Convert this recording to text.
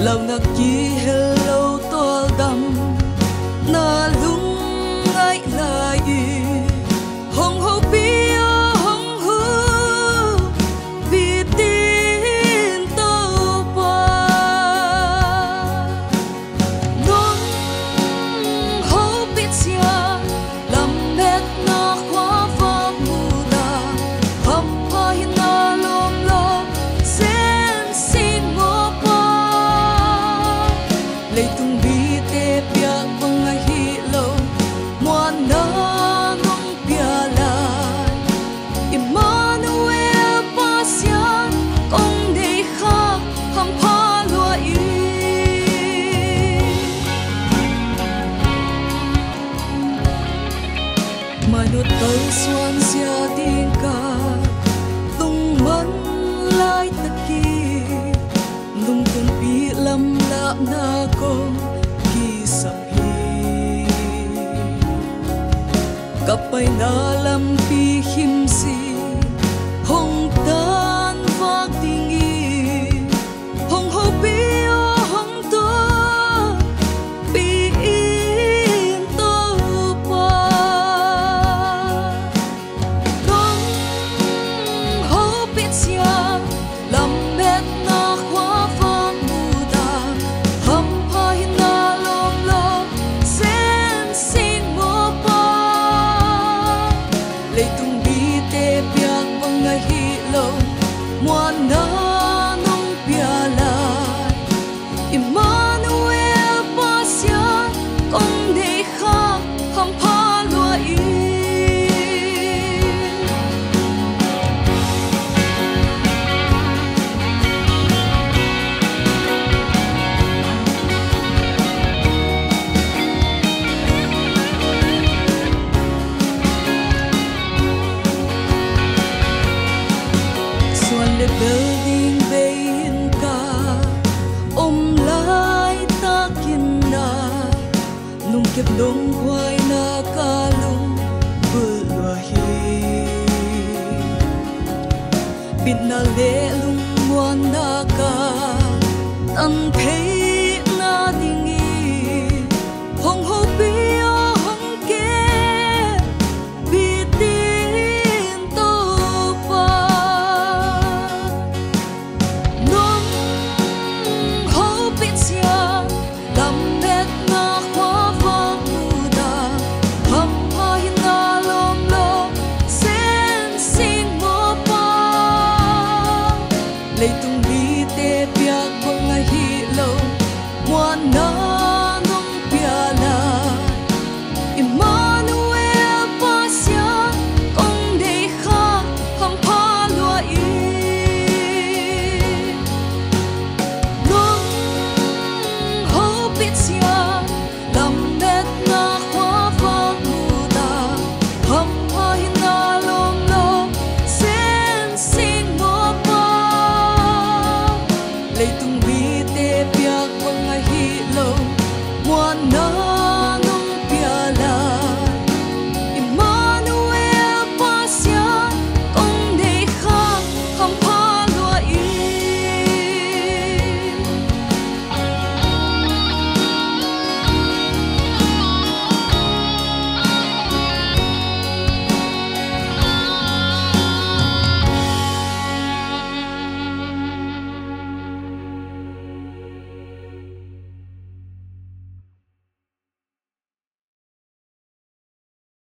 lâu nặc chi hello to đầm na lung ngay lại hong ho pia hong hu vì tin tao qua non ho biết xia làm mệt na khóa và mù đà hầm hoa na lom lom sen xin ngô qua lấy tung bi te pia bông ai hi lâu muan na nong pia lại Emmanuel pasia công để kha ham pha lua y manut tới xuân sia tin ca tung mân lai taki lung tung pi lam la na ko ki sap hi kapay na lam pi him si hong tan vak tingi hong ho pi o hong to pi in to pa nong ho pit sia lam met na khwa vang mu da ham pa hin na lom lom sen sin mo pa lấy tung bi te piak bang ngai hi lo muan na nong pia lại Emmanuel pasia công để kha ham pha lua y xuân le building bein ka lai ta kin na nung kep dong khwai na ka lung bu lua hi bit na le lung muan na ka tan phei na dingi hong ho pi o hong ke bi tin to pa nong ho pit sia lam met na khwa va mu da ham pa hin na lom lom sen sin mo pa lấy tung